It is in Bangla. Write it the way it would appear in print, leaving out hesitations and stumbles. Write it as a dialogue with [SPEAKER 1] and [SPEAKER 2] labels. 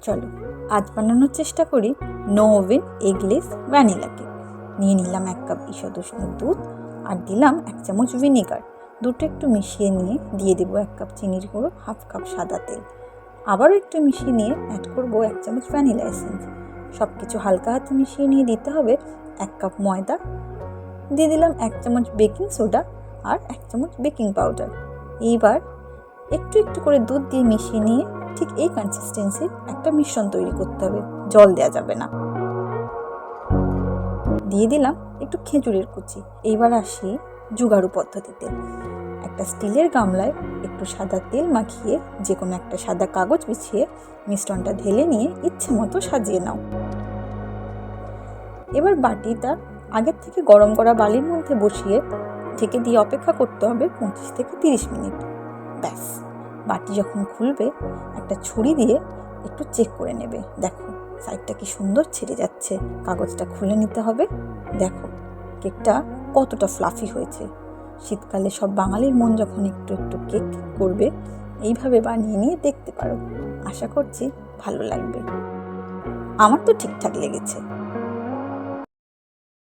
[SPEAKER 1] চলো আজ বানানোর চেষ্টা করি no oven eggless vanilla cake. নিয়ে নিলাম 1 কাপ ঈষদ উষ্ণ দুধ আর দিলাম 1 চামচ ভিনেগার। দুটো একটু মিশিয়ে নিয়ে দিয়ে দেবো 1 কাপ চিনির গুঁড়ো, 1/2 কাপ সাদা তেল। আবারও একটু মিশিয়ে নিয়ে অ্যাড করবো 1 চামচ ভ্যানিলা এসেন্স। সব কিছু হালকা হাতে মিশিয়ে নিয়ে দিতে হবে 1 কাপ ময়দা। দিয়ে দিলাম 1 চামচ বেকিং সোডা আর 1 চামচ বেকিং পাউডার। এইবার একটু একটু করে দুধ দিয়ে মিশিয়ে নিয়ে ঠিক এই কনসিস্টেন্সির একটা মিশ্রণ তৈরি করতে হবে, জল দেওয়া যাবে না। দিয়ে দিলাম একটু খেজুরের কুচি। এইবার আসি জুগাড়ু পদ্ধতিতে। একটা স্টিলের গামলায় একটু সাদা তেল মাখিয়ে যে কোনো একটা সাদা কাগজ বিছিয়ে মিশ্রণটা ঢেলে নিয়ে ইচ্ছে মতো সাজিয়ে নাও। এবার বাটিটা আগের থেকে গরম করা বালির মধ্যে বসিয়ে ঢেকে দিয়ে অপেক্ষা করতে হবে 25 থেকে 30 মিনিট। ব্যাস, বাটি যখন খুলবে একটা ছুরি দিয়ে একটু চেক করে নেবে। দেখো সাইডটা কি সুন্দর ছেড়ে যাচ্ছে। কাগজটা খুলে নিতে হবে। দেখো কেকটা কতটা ফ্লাফি হয়েছে। শীতকালে সব বাঙালির মন যখন একটু একটু কেক করবে, এইভাবে বানিয়ে নিয়ে দেখতে পারো। আশা করছি ভালো লাগবে। আমার তো ঠিকঠাক লেগেছে।